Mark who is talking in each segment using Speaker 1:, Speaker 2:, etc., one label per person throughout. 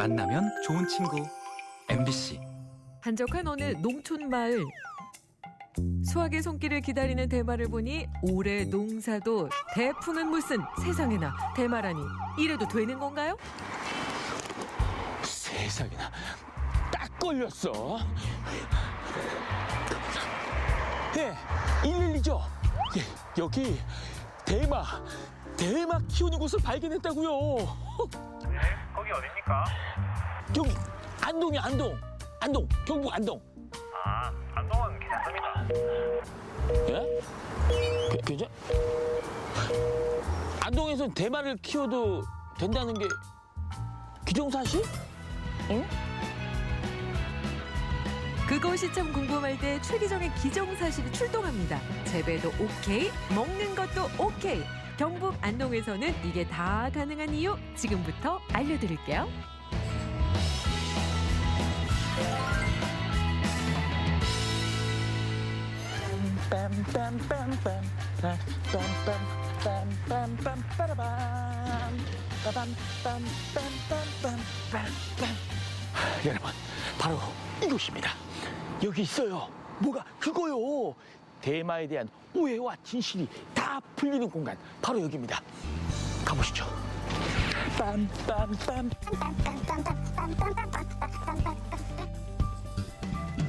Speaker 1: 만나면 좋은 친구 MBC.
Speaker 2: 한적한 어느 농촌 마을. 수확의 손길을 기다리는 대마를 보니 올해 농사도 대풍은 무슨, 세상에나 대마라니 이래도 되는 건가요?
Speaker 3: 세상에나 딱 걸렸어. 예, 112죠. 예, 여기 대마 키우는 곳을 발견했다고요.
Speaker 4: 네, 거기 어딥니까?
Speaker 3: 여기 안동이요, 안동, 경북 안동.
Speaker 4: 아, 안동은 괜찮습니다.
Speaker 3: 예? 괜찮? 안동에서 대마를 키워도 된다는 게 기정사실? 응?
Speaker 2: 그것이 참 궁금할 때 최기정의 기정사실이 출동합니다. 재배도 오케이, 먹는 것도 오케이. 경북 안동에서는 이게 다 가능한 이유 지금부터 알려드릴게요.
Speaker 3: 여러분, 바로 이곳입니다. 여기 있어요. 뭐가 그거요. 대마에 대한 오해와 진실이 다 풀리는 공간, 바로 여기입니다. 가보시죠. 빰빰빰.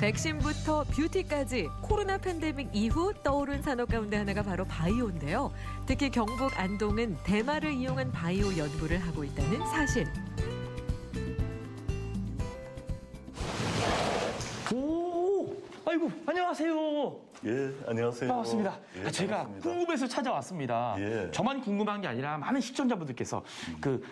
Speaker 2: 백신부터 뷰티까지 코로나 팬데믹 이후 떠오른 산업 가운데 하나가 바로 바이오인데요. 특히 경북 안동은 대마를 이용한 바이오 연구를 하고 있다는 사실.
Speaker 3: 오, 아이고, 안녕하세요.
Speaker 5: 예, 안녕하세요.
Speaker 3: 반갑습니다.
Speaker 5: 예,
Speaker 3: 제가
Speaker 5: 반갑습니다.
Speaker 3: 궁금해서 찾아왔습니다.
Speaker 5: 예.
Speaker 3: 저만 궁금한 게 아니라 많은 시청자분들께서 그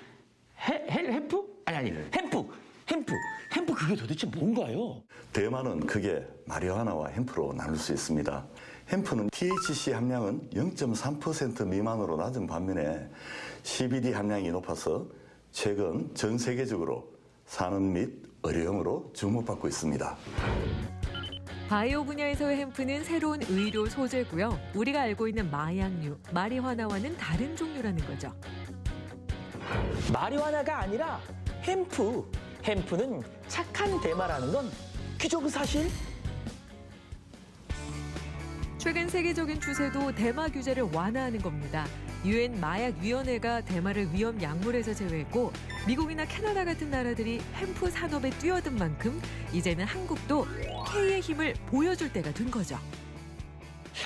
Speaker 3: 햄프? 아니, 햄프 그게 도대체 뭔가요?
Speaker 5: 대마는 크게 마리화나와 햄프로 나눌 수 있습니다. 햄프는 THC 함량은 0.3% 미만으로 낮은 반면에 CBD 함량이 높아서 최근 전 세계적으로 산업 및 의료용으로 주목받고 있습니다.
Speaker 2: 바이오 분야에서의 햄프는 새로운 의료 소재고요. 우리가 알고 있는 마약류, 마리화나와는 다른 종류라는 거죠.
Speaker 3: 마리화나가 아니라 햄프는 착한 대마라는 건 기정사실?
Speaker 2: 최근 세계적인 추세도 대마 규제를 완화하는 겁니다. 유엔 마약위원회가 대마를 위험 약물에서 제외했고 미국이나 캐나다 같은 나라들이 햄프 산업에 뛰어든 만큼 이제는 한국도 K의 힘을 보여줄 때가 된 거죠.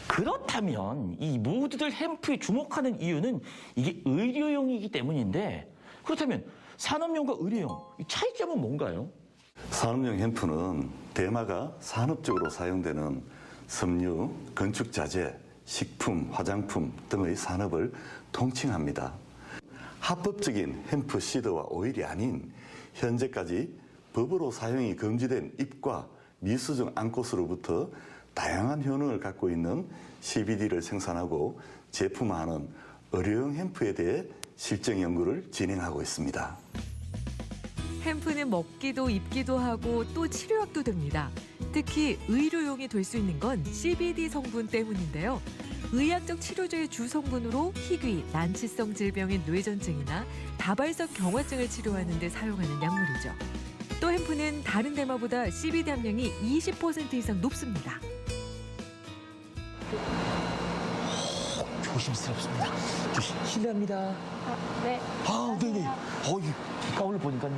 Speaker 3: 그렇다면 이 모두들 햄프에 주목하는 이유는 이게 의료용이기 때문인데, 그렇다면 산업용과 의료용, 이 차이점은 뭔가요?
Speaker 5: 산업용 햄프는 대마가 산업적으로 사용되는 섬유, 건축자재, 식품, 화장품 등의 산업을 통칭합니다. 합법적인 햄프 시드와 오일이 아닌 현재까지 법으로 사용이 금지된 잎과 미수정 앙꽃으로부터 다양한 효능을 갖고 있는 CBD를 생산하고 제품화하는 의료용 햄프에 대해 실증 연구를 진행하고 있습니다.
Speaker 2: 햄프는 먹기도 입기도 하고 또 치료약도 됩니다. 특히 의료용이 될 수 있는 건 CBD 성분 때문인데요. 의학적 치료제의 주성분으로 희귀, 난치성 질병인 뇌전증이나 다발성 경화증을 치료하는 데 사용하는 약물이죠. 또 햄프는 다른 대마보다 CBD 함량이 20% 이상 높습니다.
Speaker 3: 조심스럽습니다. 실례합니다.
Speaker 6: 네.
Speaker 3: 아, 네네. 이 가운을 보니까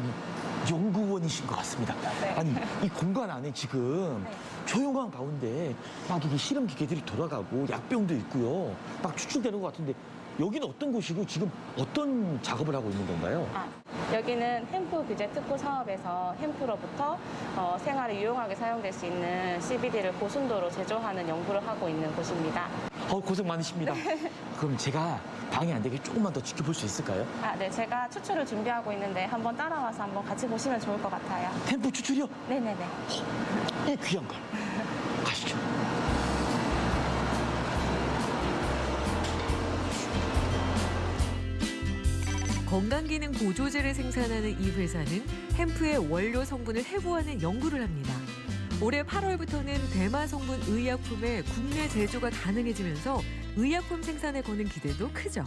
Speaker 3: 연구원이신 것 같습니다.
Speaker 6: 네.
Speaker 3: 아니, 이 공간 안에 지금 조용한 가운데 막 이게 실험 기계들이 돌아가고 약병도 있고요. 막 추출되는 것 같은데 여기는 어떤 곳이고 지금 어떤 작업을 하고 있는 건가요?
Speaker 6: 여기는 햄프 규제 특구 사업에서 햄프로부터 생활에 유용하게 사용될 수 있는 CBD를 고순도로 제조하는 연구를 하고 있는 곳입니다.
Speaker 3: 고생 많으십니다. 그럼 제가 방해 안 되게 조금만 더 지켜볼 수 있을까요?
Speaker 6: 네, 제가 추출을 준비하고 있는데 한번 따라와서 한번 같이 보시면 좋을 것 같아요.
Speaker 3: 햄프 추출이요?
Speaker 6: 네네네.
Speaker 3: 이 귀한 걸. 가시죠.
Speaker 2: 건강기능 보조제를 생산하는 이 회사는 햄프의 원료 성분을 해부하는 연구를 합니다. 올해 8월부터는 대마 성분 의약품의 국내 제조가 가능해지면서 의약품 생산에 거는 기대도 크죠.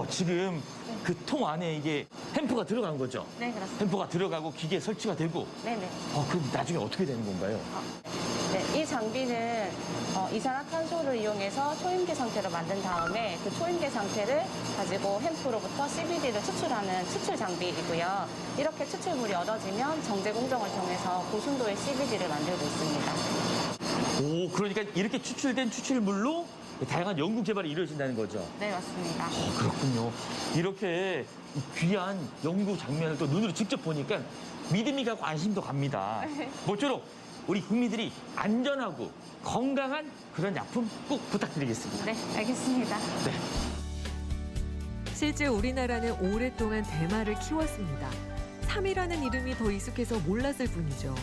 Speaker 3: 지금 그 통 안에 이게 햄프가 들어간 거죠?
Speaker 6: 네, 그렇습니다.
Speaker 3: 햄프가 들어가고 기계에 설치가 되고.
Speaker 6: 네네.
Speaker 3: 그럼 나중에 어떻게 되는 건가요?
Speaker 6: 네, 이 장비는 이산화탄소를 이용해서 초임계 상태로 만든 다음에 그 초임계 상태를 가지고 햄프로부터 CBD를 추출하는 추출 장비이고요. 이렇게 추출물이 얻어지면 정제 공정을 통해서 고순도의 CBD를 만들고 있습니다.
Speaker 3: 그러니까 이렇게 추출된 추출물로 다양한 연구 개발이 이루어진다는 거죠?
Speaker 6: 네, 맞습니다.
Speaker 3: 그렇군요. 이렇게 귀한 연구 장면을 또 눈으로 직접 보니까 믿음이 가고 안심도 갑니다. 모쪼록 우리 국민들이 안전하고 건강한 그런 약품 꼭 부탁드리겠습니다.
Speaker 6: 네, 알겠습니다.
Speaker 2: 실제 우리나라는 오랫동안 대마를 키웠습니다. 삼이라는 이름이 더 익숙해서 몰랐을 뿐이죠.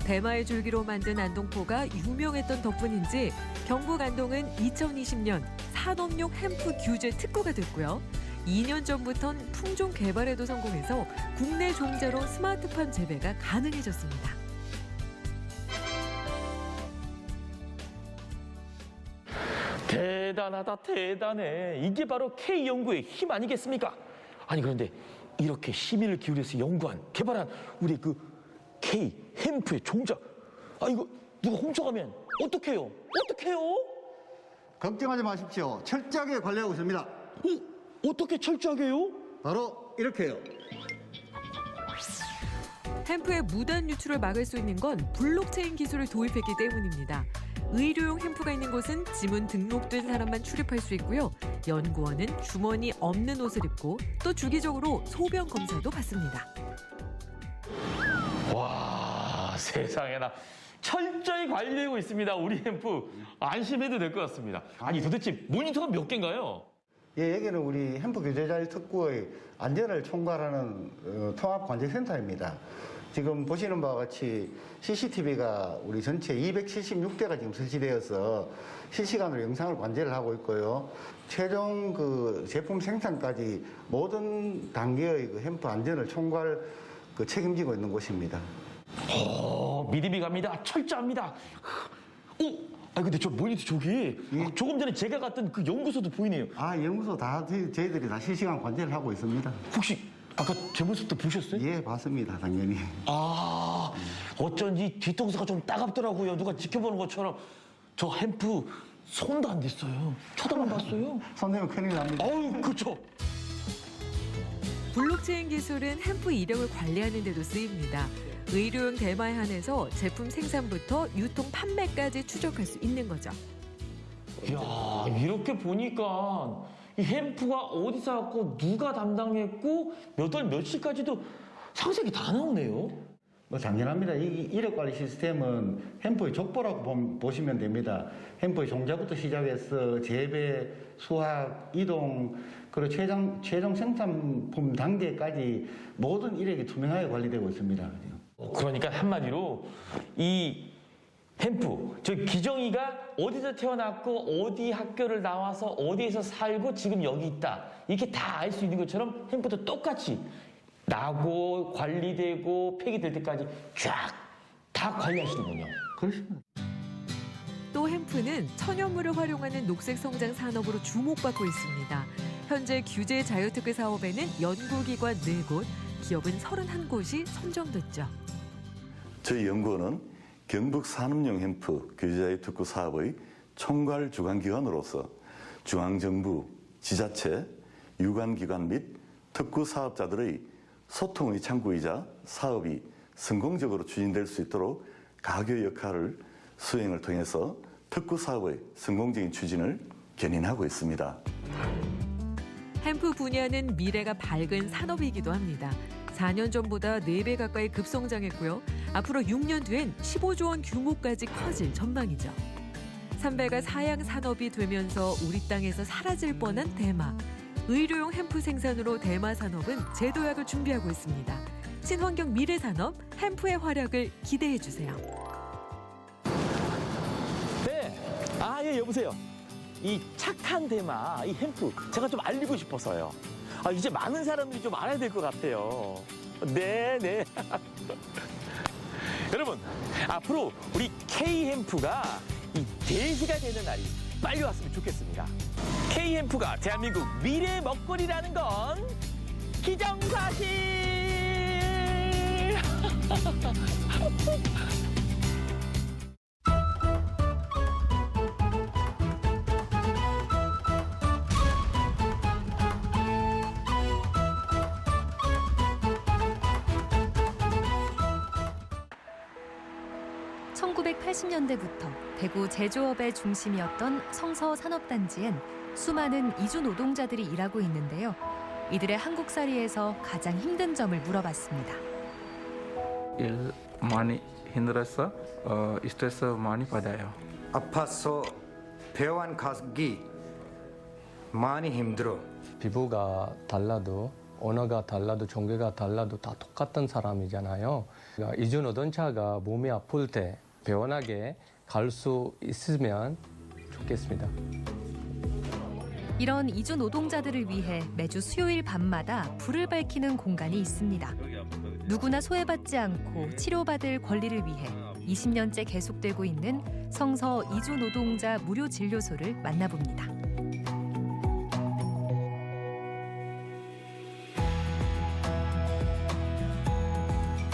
Speaker 2: 대마의 줄기로 만든 안동포가 유명했던 덕분인지 경북 안동은 2020년 산업용 햄프 규제 특구가 됐고요. 2년 전부턴 품종 개발에도 성공해서 국내 종자로 스마트팜 재배가 가능해졌습니다.
Speaker 3: 대단하다, 대단해. 이게 바로 K연구의 힘 아니겠습니까? 아니, 그런데 이렇게 심의를 기울여서 연구한, 개발한 우리 그 K 햄프의 종자. 이거 누가 훔쳐가면 어떡해요? 어떡해요?
Speaker 7: 걱정하지 마십시오. 철저하게 관리하고 있습니다.
Speaker 3: 어떻게 철저하게요?
Speaker 7: 바로 이렇게요.
Speaker 2: 햄프의 무단 유출을 막을 수 있는 건 블록체인 기술을 도입했기 때문입니다. 의료용 햄프가 있는 곳은 지문 등록된 사람만 출입할 수 있고요. 연구원은 주머니 없는 옷을 입고 또 주기적으로 소변 검사도 받습니다.
Speaker 3: 와, 세상에나. 철저히 관리되고 있습니다. 우리 햄프. 안심해도 될 것 같습니다. 아니, 도대체 모니터가 몇 개인가요?
Speaker 7: 예, 여기는 우리 햄프 규제자의 특구의 안전을 총괄하는 통합관제센터입니다. 지금 보시는 바와 같이 CCTV가 우리 전체 276대가 지금 설치되어서 실시간으로 영상을 관제를 하고 있고요. 최종 그 제품 생산까지 모든 단계의 그 햄프 안전을 총괄 책임지고 있는 곳입니다.
Speaker 3: 믿음이 갑니다. 철저합니다. 근데 저 모니터 저기 조금 전에 제가 갔던 그 연구소도 보이네요.
Speaker 7: 연구소 다 저희들이 다 실시간 관제를 하고 있습니다.
Speaker 3: 혹시 아까 제 모습도 보셨어요?
Speaker 7: 예, 봤습니다, 당연히.
Speaker 3: 어쩐지 뒤통수가 좀 따갑더라고요. 누가 지켜보는 것처럼. 저 햄프 손도 안 댔어요. 쳐다만 봤어요.
Speaker 7: 손대면 큰일 납니다.
Speaker 3: 그렇죠.
Speaker 2: 블록체인 기술은 햄프 이력을 관리하는 데도 쓰입니다. 의료용 대마에 한해서 제품 생산부터 유통 판매까지 추적할 수 있는 거죠.
Speaker 3: 이야, 이렇게 보니까 이 햄프가 어디서 왔고 누가 담당했고 몇 월 며칠까지도 상세하게 다 나오네요.
Speaker 7: 당연합니다. 이 이력관리 시스템은 햄프의 족보라고 보시면 됩니다. 햄프의 종자부터 시작해서 재배, 수확, 이동, 그리고 최종 생산품 단계까지 모든 이력이 투명하게 관리되고 있습니다.
Speaker 3: 그러니까 한마디로 이 햄프, 저 기정이가 어디서 태어났고 어디 학교를 나와서 어디에서 살고 지금 여기 있다. 이렇게 다 알 수 있는 것처럼 햄프도 똑같이 나고 관리되고 폐기될 때까지 쫙 다 관리하시는군요.
Speaker 7: 그렇습니다.
Speaker 2: 또 햄프는 천연물을 활용하는 녹색 성장 산업으로 주목받고 있습니다. 현재 규제 자유특구 사업에는 연구기관 4곳, 기업은 31곳이 선정됐죠.
Speaker 5: 저희 연구원은 경북 산업용 햄프 규제자의 특구 사업의 총괄 주관기관으로서 중앙정부, 지자체, 유관기관 및 특구 사업자들의 소통의 창구이자 사업이 성공적으로 추진될 수 있도록 가교 역할을 수행을 통해서 특구 사업의 성공적인 추진을 견인하고 있습니다.
Speaker 2: 햄프 분야는 미래가 밝은 산업이기도 합니다. 4년 전보다 4배 가까이 급성장했고요. 앞으로 6년 뒤엔 15조 원 규모까지 커질 전망이죠. 삼배가 사양 산업이 되면서 우리 땅에서 사라질 뻔한 대마. 의료용 햄프 생산으로 대마 산업은 제도약을 준비하고 있습니다. 친환경 미래 산업 햄프의 활약을 기대해 주세요.
Speaker 3: 네. 예, 여보세요. 이 착한 대마, 이 햄프 제가 좀 알리고 싶어서요. 이제 많은 사람들이 좀 알아야 될 것 같아요. 네. 여러분, 앞으로 우리 K햄프가 이 대세가 되는 날이
Speaker 8: 빨리 왔으면 좋겠습니다. K햄프가 대한민국 미래 먹거리라는 건 기정사실!
Speaker 9: (1980년대부터) 대구 제조업의 중심이었던 성서 산업단지엔 수많은 이주 노동자들이 일하고 있는데요. 이들의 한국살이에서 가장 힘든 점을 물어봤습니다.
Speaker 10: 일 많이 힘들어서 스트레스 많이 받아요.
Speaker 11: 아파서 병원 가기 많이 힘들어.
Speaker 12: 피부가 달라도 언어가 달라도 종교가 달라도 다 똑같은 사람이잖아요. 그러니까 이주 노동자가 몸이 아플 때 병원하게 갈 수 있으면 좋겠습니다.
Speaker 9: 이런 이주 노동자들을 위해 매주 수요일 밤마다 불을 밝히는 공간이 있습니다. 누구나 소외받지 않고 치료받을 권리를 위해 20년째 계속되고 있는 성서 이주 노동자 무료 진료소를 만나봅니다.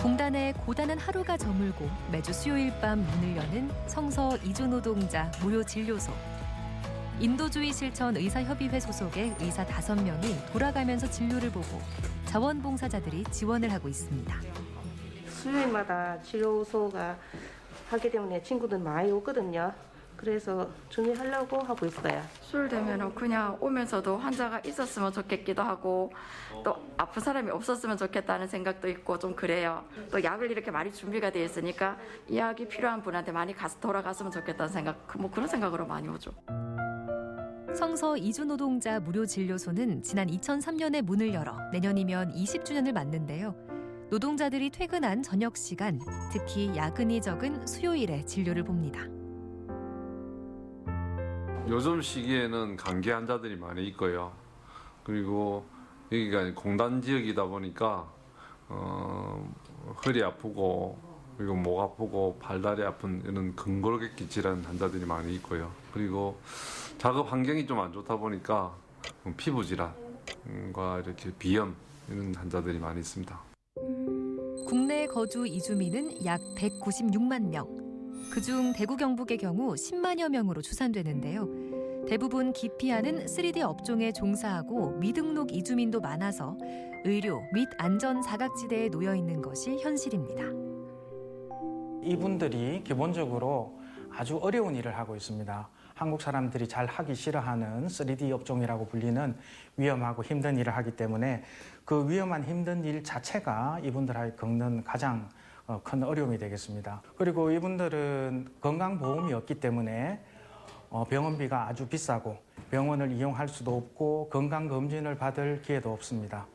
Speaker 9: 공단의 고단한 하루가 저물고 매주 수요일 밤 문을 여는 성서 이주 노동자 무료 진료소. 인도주의 실천 의사협의회 소속의 의사 5명이 돌아가면서 진료를 보고 자원봉사자들이 지원을 하고 있습니다.
Speaker 13: 수요일마다 진료소가 하기 때문에 친구들 많이 오거든요. 그래서 준비하려고 하고 있어요.
Speaker 14: 수요일 되면 그냥 오면서도 환자가 있었으면 좋겠기도 하고 또 아픈 사람이 없었으면 좋겠다는 생각도 있고 좀 그래요. 또 약을 이렇게 많이 준비가 되어 있으니까 이 약이 필요한 분한테 많이 돌아갔으면 좋겠다는 생각, 그런 생각으로 많이 오죠.
Speaker 9: 성서 이주 노동자 무료 진료소는 지난 2003년에 문을 열어 내년이면 20주년을 맞는데요. 노동자들이 퇴근한 저녁 시간, 특히 야근이 적은 수요일에 진료를 봅니다.
Speaker 15: 요즘 시기에는 감기 환자들이 많이 있고요. 그리고 여기가 공단 지역이다 보니까 허리 아프고 그리고 목 아프고 발다리 아픈 이런 근골격계 질환 환자들이 많이 있고요. 그리고 작업 환경이 좀 안 좋다 보니까 피부 질환과 이렇게 비염 이런 환자들이 많이 있습니다.
Speaker 9: 국내 거주 이주민은 약 196만 명. 그중 대구 경북의 경우 10만여 명으로 추산되는데요. 대부분 기피하는 3D 업종에 종사하고 미등록 이주민도 많아서 의료 및 안전 사각지대에 놓여 있는 것이 현실입니다.
Speaker 16: 이분들이 기본적으로 아주 어려운 일을 하고 있습니다. 한국 사람들이 잘 하기 싫어하는 3D 업종이라고 불리는 위험하고 힘든 일을 하기 때문에 그 위험한 힘든 일 자체가 이분들이 겪는 가장 큰 어려움이 되겠습니다. 그리고 이분들은 건강보험이 없기 때문에 병원비가 아주 비싸고 병원을 이용할 수도 없고 건강검진을 받을 기회도 없습니다.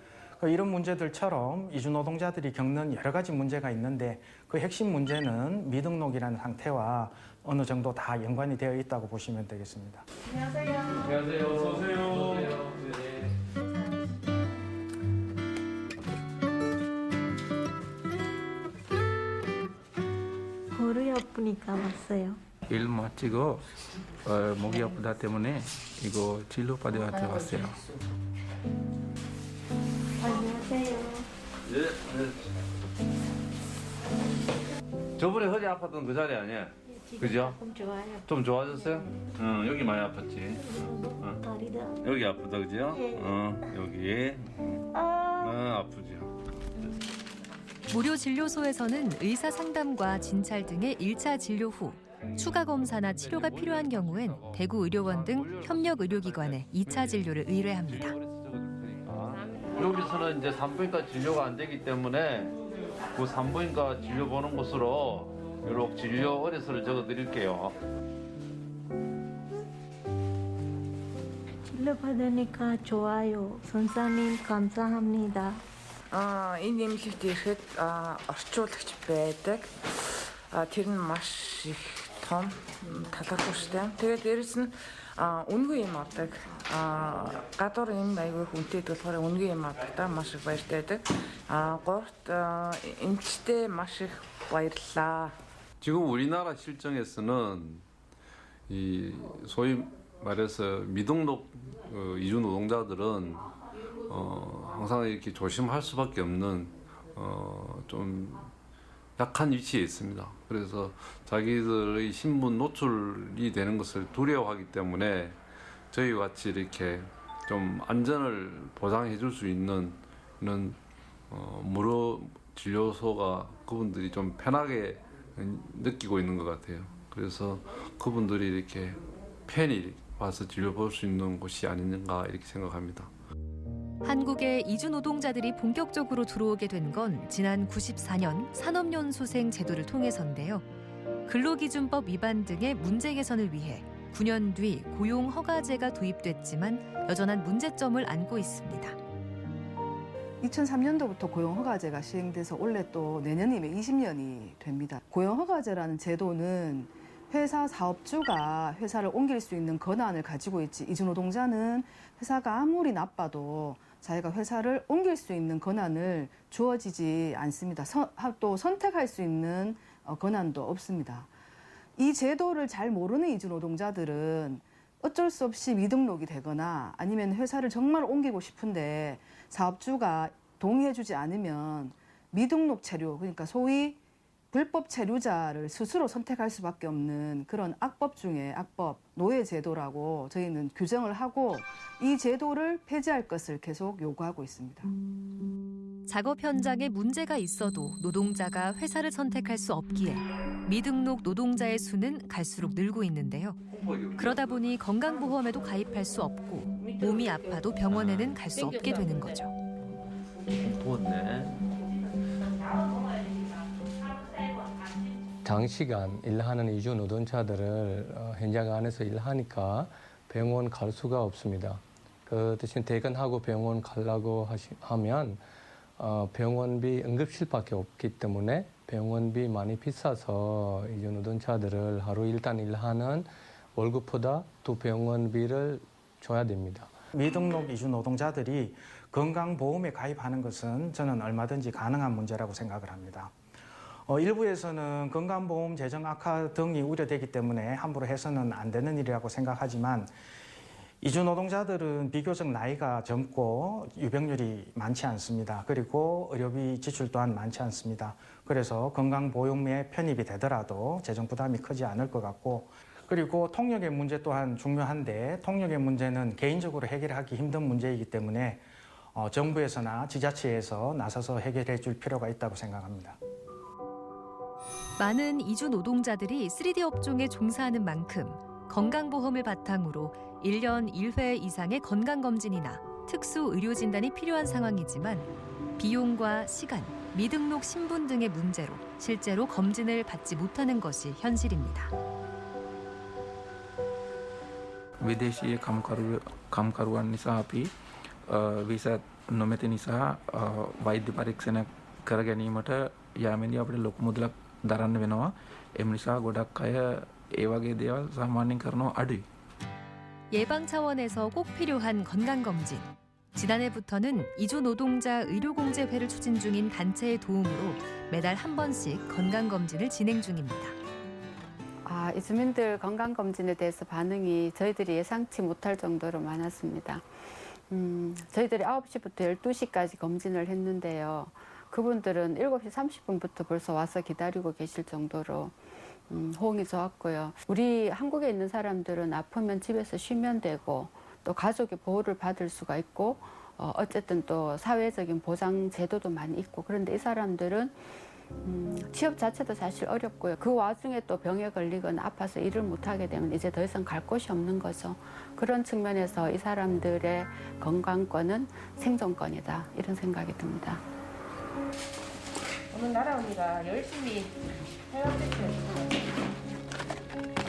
Speaker 16: 이런 문제들처럼 이주노동자들이 겪는 여러 가지 문제가 있는데 그 핵심 문제는 미등록이라는 상태와 어느 정도 다 연관이 되어 있다고 보시면 되겠습니다.
Speaker 13: 안녕하세요.
Speaker 15: 안녕하세요. 어서 오세요.
Speaker 13: 허리 아프니까 왔어요.
Speaker 10: 일 마치고 목이 아프다 때문에 이거 진료 받으러 왔어요.
Speaker 13: 안녕하세요.
Speaker 17: 저번에 허리 아팠던 그 자리 아니야? 그죠?
Speaker 13: 조금 좋아요.
Speaker 17: 좀 좋아졌어요? 여기 많이 아팠지?
Speaker 13: 다리다.
Speaker 17: 여기 아프다, 그죠? 여기. 아프죠.
Speaker 9: 무료 진료소에서는 의사 상담과 진찰 등의 1차 진료 후 추가 검사나 치료가 필요한 경우엔 대구 의료원 등 협력 의료기관에 2차 진료를 의뢰합니다.
Speaker 17: 여기서는 이제 산부인과 진료가 안 되기 때문에 그 산부인과 진료 보는 곳으로 이렇게 진료 의뢰서를 적어 드릴게요.
Speaker 13: 진료 받으니까 좋아요. 선생님 감사합니다.
Speaker 18: Энэ эмнэлэгт ирэхэд орчуулагч байдаг. Тэр нь маш их том талархуштай. Тэгээд дээрэс нь үнгүй юм авдаг. Гадуур юм аягүй хүнтэй болохоор үнгүй юм авдагтаа маш их баяртай байдаг. Говьт эмчтэй маш их баярлаа.
Speaker 15: 지금 우리나라 실정에서는 이 소위 말해서 미등록 이주 노동자들은 항상 이렇게 조심할 수밖에 없는 좀 약한 위치에 있습니다. 그래서 자기들의 신분 노출이 되는 것을 두려워하기 때문에 저희와 같이 이렇게 좀 안전을 보장해 줄 수 있는 이런 무료 진료소가 그분들이 좀 편하게 느끼고 있는 것 같아요. 그래서 그분들이 이렇게 편히 와서 진료볼 수 있는 곳이 아닌가 이렇게 생각합니다.
Speaker 9: 한국에 이주 노동자들이 본격적으로 들어오게 된 건 지난 94년 산업연수생 제도를 통해서인데요. 근로기준법 위반 등의 문제 개선을 위해 9년 뒤 고용허가제가 도입됐지만 여전한 문제점을 안고 있습니다.
Speaker 19: 2003년도부터 고용허가제가 시행돼서 올해 또 내년이면 20년이 됩니다. 고용허가제라는 제도는 회사 사업주가 회사를 옮길 수 있는 권한을 가지고 있지, 이주노동자는 회사가 아무리 나빠도 자기가 회사를 옮길 수 있는 권한을 주어지지 않습니다. 또 선택할 수 있는 권한도 없습니다. 이 제도를 잘 모르는 이주노동자들은 어쩔 수 없이 미등록이 되거나 아니면 회사를 정말 옮기고 싶은데 사업주가 동의해주지 않으면 미등록 체류, 그러니까 소위 불법 체류자를 스스로 선택할 수밖에 없는 그런 악법 중에 악법, 노예제도라고 저희는 규정을 하고 이 제도를 폐지할 것을 계속 요구하고 있습니다.
Speaker 9: 작업 현장에 문제가 있어도 노동자가 회사를 선택할 수 없기에 미등록 노동자의 수는 갈수록 늘고 있는데요. 그러다 보니 건강보험에도 가입할 수 없고 몸이 아파도 병원에는 갈 수 없게 되는 거죠.
Speaker 12: 장시간 일하는 이주 노동자들을 현장 안에서 일하니까 병원 갈 수가 없습니다. 그 대신 퇴근하고 병원 가려고 하면 병원비, 응급실밖에 없기 때문에 병원비 많이 비싸서 이주 노동자들을 하루 일단 일하는 월급보다 또 병원비를 줘야 됩니다.
Speaker 16: 미등록 이주 노동자들이 건강보험에 가입하는 것은 저는 얼마든지 가능한 문제라고 생각을 합니다. 일부에서는 건강보험 재정 악화 등이 우려되기 때문에 함부로 해서는 안 되는 일이라고 생각하지만 이주 노동자들은 비교적 나이가 젊고 유병률이 많지 않습니다. 그리고 의료비 지출 또한 많지 않습니다. 그래서 건강보험에 편입이 되더라도 재정 부담이 크지 않을 것 같고, 그리고 통역의 문제 또한 중요한데 통역의 문제는 개인적으로 해결하기 힘든 문제이기 때문에 정부에서나 지자체에서 나서서 해결해 줄 필요가 있다고 생각합니다.
Speaker 9: 많은 이주 노동자들이 3D 업종에 종사하는 만큼 건강보험을 바탕으로 1년 1회 이상의 건강검진이나 특수 의료진단이 필요한 상황이지만 비용과 시간, 미등록 신분 등의 문제로 실제로 검진을 받지 못하는 것이 현실입니다.
Speaker 10: විදේශීය කම්කරුවන් නිසා අපි වීසා නොමැති නිසා වෛද්‍ය පරීක්ෂණ කර ගැනීමට යාමේදී අපිට ලොකු මුදලක් දරන්න වෙනවා. ඒ නිසා ගොඩක් අය ඒ වගේ දේවල් සාමාන්‍යයෙන් කරනවා අඩුයි.
Speaker 9: 예방 차원에서 꼭 필요한 건강검진. 지난해부터는 이주 노동자 의료공제회를 추진 중인 단체의 도움으로 매달 한 번씩 건강검진을 진행 중입니다.
Speaker 20: 이주민들 건강검진에 대해서 반응이 저희들이 예상치 못할 정도로 많았습니다. 저희들이 9시부터 12시까지 검진을 했는데요. 그분들은 7시 30분부터 벌써 와서 기다리고 계실 정도로 호응이 좋았고요. 우리 한국에 있는 사람들은 아프면 집에서 쉬면 되고 또 가족의 보호를 받을 수가 있고 어쨌든 또 사회적인 보장 제도도 많이 있고, 그런데 이 사람들은 취업 자체도 사실 어렵고요. 그 와중에 또 병에 걸리거나 아파서 일을 못하게 되면 이제 더 이상 갈 곳이 없는 거죠. 그런 측면에서 이 사람들의 건강권은 생존권이다, 이런 생각이 듭니다.
Speaker 6: 오늘 나라 언니가 열심히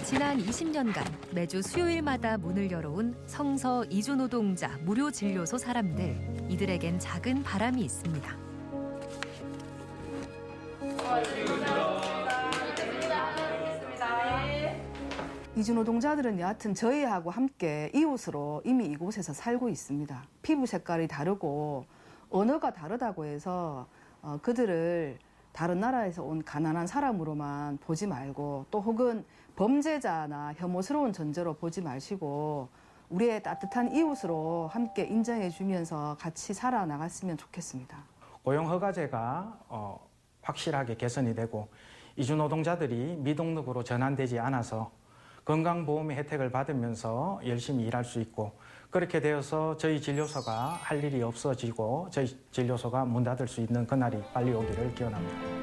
Speaker 9: 지난 20년간 매주 수요일마다 문을 열어온 성서 이주 노동자 무료 진료소 사람들. 이들에겐 작은 바람이 있습니다.
Speaker 19: 이주 노동자들은 여하튼 저희하고 함께 이웃으로 이미 이곳에서 살고 있습니다. 피부 색깔이 다르고 언어가 다르다고 해서 그들을 다른 나라에서 온 가난한 사람으로만 보지 말고, 또 혹은 범죄자나 혐오스러운 존재로 보지 마시고 우리의 따뜻한 이웃으로 함께 인정해 주면서 같이 살아나갔으면 좋겠습니다.
Speaker 16: 고용허가제가 확실하게 개선이 되고 이주노동자들이 미등록으로 전환되지 않아서 건강보험의 혜택을 받으면서 열심히 일할 수 있고 그렇게 되어서 저희 진료소가 할 일이 없어지고 저희 진료소가 문 닫을 수 있는 그날이 빨리 오기를 기원합니다.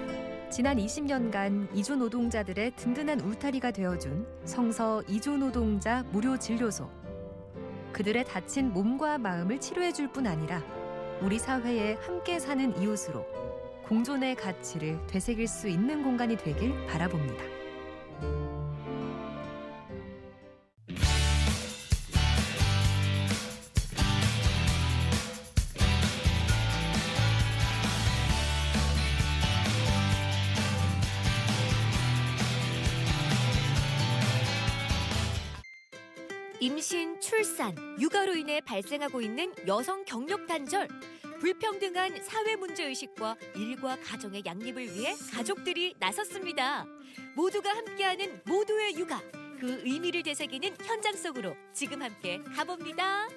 Speaker 9: 지난 20년간 이주노동자들의 든든한 울타리가 되어준 성서 이주노동자 무료진료소. 그들의 다친 몸과 마음을 치료해줄 뿐 아니라 우리 사회에 함께 사는 이웃으로 공존의 가치를 되새길 수 있는 공간이 되길 바라봅니다.
Speaker 21: 임신, 출산, 육아로 인해 발생하고 있는 여성 경력 단절, 불평등한 사회 문제의식과 일과 가정의 양립을 위해 가족들이 나섰습니다. 모두가 함께하는 모두의 육아, 그 의미를 되새기는 현장 속으로 지금 함께 가봅니다.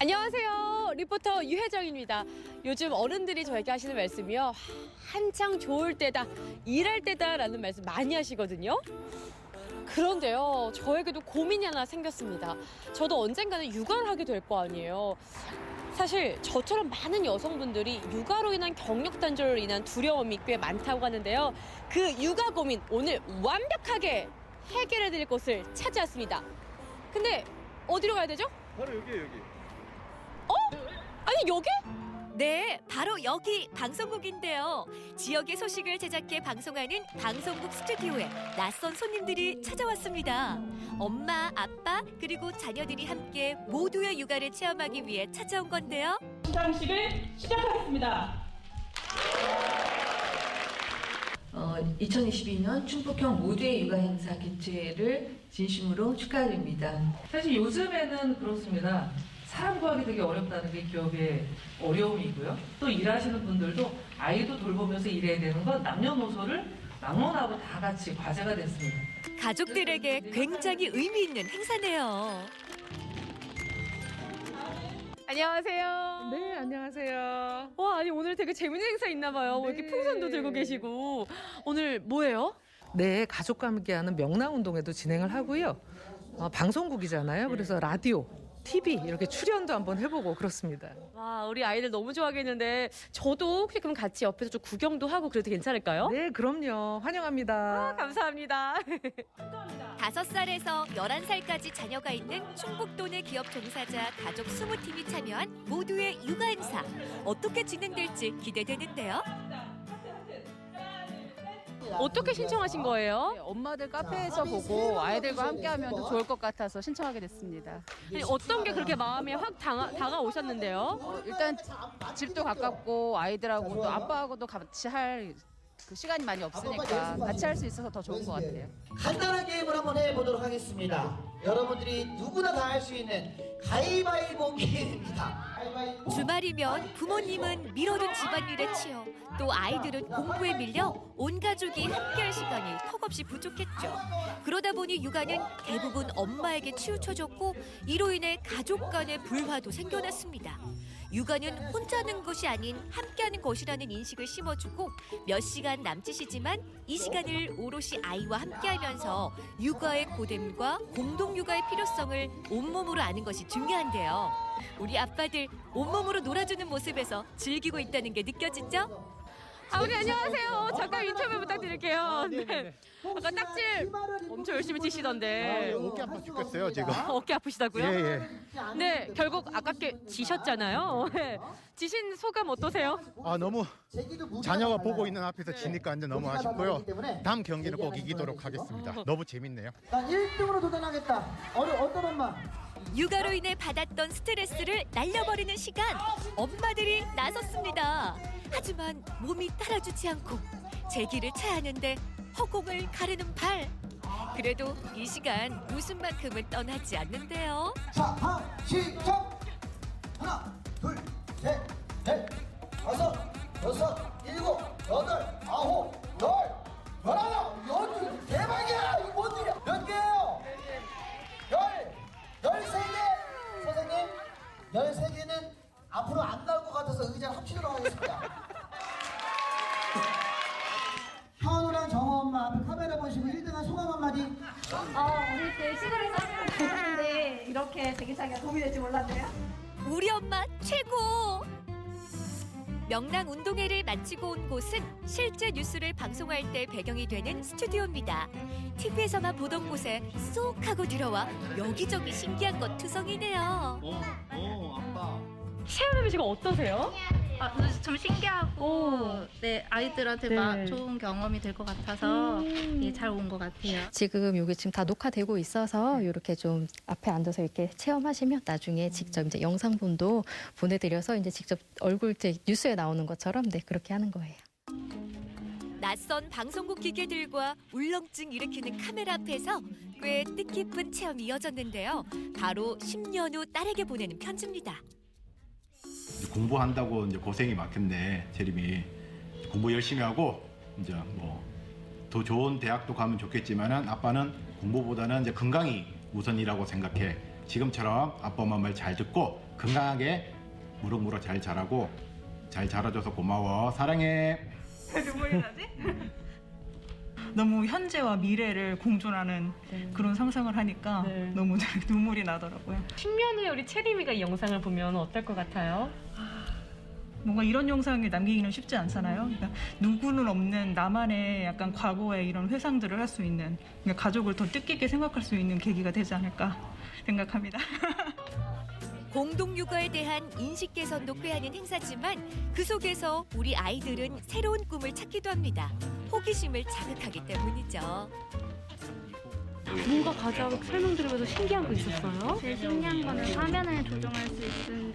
Speaker 22: 안녕하세요. 리포터 유혜정입니다. 요즘 어른들이 저에게 하시는 말씀이요. 한창 좋을 때다, 일할 때다라는 말씀 많이 하시거든요. 그런데요, 저에게도 고민이 하나 생겼습니다. 저도 언젠가는 육아를 하게 될 거 아니에요. 사실 저처럼 많은 여성분들이 육아로 인한 경력 단절로 인한 두려움이 꽤 많다고 하는데요. 그 육아 고민 오늘 완벽하게 해결해 드릴 곳을 찾아왔습니다. 근데 어디로 가야 되죠?
Speaker 4: 바로 여기에요, 여기.
Speaker 22: 아니 여기?
Speaker 21: 네, 바로 여기 방송국인데요. 지역의 소식을 제작해 방송하는 방송국 스튜디오에 낯선 손님들이 찾아왔습니다. 엄마, 아빠, 그리고 자녀들이 함께 모두의 육아를 체험하기 위해 찾아온 건데요.
Speaker 23: 시상식을 시작하겠습니다.
Speaker 24: 2022년 충북형 모두의 육아 행사 개최를 진심으로 축하드립니다. 사실 요즘에는 그렇습니다. 사람 구하기 되게 어렵다는 게 기업의 어려움이고요. 또 일하시는 분들도 아이도 돌보면서 일해야 되는 건 남녀노소를 막론하고 다 같이 과제가 됐습니다.
Speaker 21: 가족들에게 굉장히 의미 있는 행사네요.
Speaker 22: 안녕하세요.
Speaker 25: 네, 안녕하세요.
Speaker 22: 와, 아니 오늘 되게 재밌는 행사 있나 봐요. 뭐 이렇게 풍선도 들고 계시고. 오늘 뭐예요?
Speaker 25: 네, 가족과 함께하는 명랑운동회도 진행을 하고요. 방송국이잖아요. 그래서 라디오, TV 이렇게 출연도 한번 해보고 그렇습니다.
Speaker 22: 와, 우리 아이들 너무 좋아하겠는데 저도 혹시 그럼 같이 옆에서 좀 구경도 하고 그래도 괜찮을까요?
Speaker 25: 네, 그럼요. 환영합니다.
Speaker 22: 감사합니다.
Speaker 21: 5살에서 11살까지 자녀가 있는 충북도 내 기업 종사자 가족 20팀이 참여한 모두의 육아 행사. 어떻게 진행될지 기대되는데요.
Speaker 22: 어떻게 신청하신 거예요?
Speaker 26: 엄마들 카페에서 보고 아이들과 함께하면 더 좋을 것 같아서 신청하게 됐습니다.
Speaker 22: 아니, 어떤 게 그렇게 마음에 확 다가오셨는데요?
Speaker 26: 일단 집도 가깝고 아이들하고 또 아빠하고도 같이 할 그 시간이 많이 없으니까 같이 할 수 있어서 더 좋은 것 같아요.
Speaker 27: 간단한 게임을 한번 해보도록 하겠습니다. 여러분들이 누구나 다 할 수 있는 가위바위보 게임입니다.
Speaker 21: 주말이면 부모님은 미뤄둔 집안일에 치여 또 아이들은 공부에 밀려 온 가족이 함께할 시간이 턱없이 부족했죠. 그러다 보니 육아는 대부분 엄마에게 치우쳐졌고 이로 인해 가족 간의 불화도 생겨났습니다. 육아는 혼자 하는 것이 아닌 함께하는 것이라는 인식을 심어주고 몇 시간 남짓이지만 이 시간을 오롯이 아이와 함께하면서 육아의 고됨과 공동 육아의 필요성을 온몸으로 아는 것이 중요한데요. 우리 아빠들 온몸으로 놀아주는 모습에서 즐기고 있다는 게 느껴지죠?
Speaker 22: 우리 안녕하세요. 잠깐 인터뷰 부탁드릴게요. 네. 아까 딱질 엄청 열심히 치시던데.
Speaker 28: 어깨 아파 죽겠어요, 지금.
Speaker 22: 어깨 아프시다고요?
Speaker 28: 예.
Speaker 22: 네, 결국 아깝게 지셨잖아요. 네. 지신 소감 어떠세요?
Speaker 28: 너무 자녀가 보고 있는 앞에서 지니까 완전 너무 아쉽고요. 다음 경기는 꼭 이기도록 하겠습니다. 너무 재밌네요.
Speaker 27: 난 1등으로 도전하겠다. 어떤 엄마?
Speaker 21: 육아로 인해 받았던 스트레스를 날려버리는 시간, 엄마들이 나섰습니다. 하지만 몸이 따라주지 않고 제 길을 쳐야 하는데 허공을 가르는 발. 그래도 이 시간 웃음만큼은 떠나지 않는데요.
Speaker 27: 자, 시작! 하나, 둘, 셋, 넷, 다섯, 여섯, 일곱, 여덟, 아홉. 9, 10, 11, 12 대박이야. 이거 뭔 일이야? 몇 개예요? 13개. 선생님 13개는 앞으로 안 나올 것 같아서 의자를 합치도록 하겠습니다. 현우랑 정호 엄마 앞에 카메라 보시고 1등한 소감 한마디.
Speaker 1: 우리 때 시골에서 하는데 이렇게 대기차기가 도움이 될지 몰랐네요.
Speaker 21: 우리 엄마 최고! 명랑 운동회를 마치고 온 곳은 실제 뉴스를 방송할 때 배경이 되는 스튜디오입니다. TV에서만 보던 곳에 쏙 하고 들어와 여기저기 신기한 것 투성이네요.
Speaker 22: 아빠. 체험해보시고 지금 어떠세요?
Speaker 2: 좀 신기하고 네, 아이들한테
Speaker 22: 네.
Speaker 2: 좋은 경험이 될 것 같아서 잘 온 것 같아요.
Speaker 3: 지금 여기 지금 다 녹화되고 있어서 이렇게 좀 앞에 앉아서 이렇게 체험하시면 나중에 직접 이제 영상본도 보내드려서 이제 직접 얼굴 이제 뉴스에 나오는 것처럼 네 그렇게 하는 거예요.
Speaker 21: 낯선 방송국 기계들과 울렁증 일으키는 카메라 앞에서 꽤 뜻깊은 체험이 이어졌는데요. 바로 10년 후 딸에게 보내는 편지입니다.
Speaker 5: 공부한다고 이제 고생이 많겠네. 재림이 공부 열심히 하고 이제 뭐 더 좋은 대학도 가면 좋겠지만은 아빠는 공부보다는 이제 건강이 우선이라고 생각해. 지금처럼 아빠 엄마 말 잘 듣고 건강하게 무럭무럭 잘 자라고 잘 자라줘서 고마워. 사랑해.
Speaker 7: 눈물이 나지? 너무 현재와 미래를 공존하는 그런 상상을 하니까 너무 눈물이 나더라고요.
Speaker 22: 10년 후에 우리 채림이가 이 영상을 보면 어떨 것 같아요?
Speaker 7: 뭔가 이런 영상을 남기기는 쉽지 않잖아요. 그러니까 누구는 없는 나만의 약간 과거의 이런 회상들을 할 수 있는, 그러니까 가족을 더 뜻깊게 생각할 수 있는 계기가 되지 않을까 생각합니다.
Speaker 21: 공동육아에 대한 인식 개선도 꾀하는 행사지만 그 속에서 우리 아이들은 새로운 꿈을 찾기도 합니다. 호기심을 자극하기 때문이죠.
Speaker 22: 뭔가 가장 설명드리면서 신기한 거 있었어요?
Speaker 2: 제일 신기한 거는 화면을 조정할 수 있는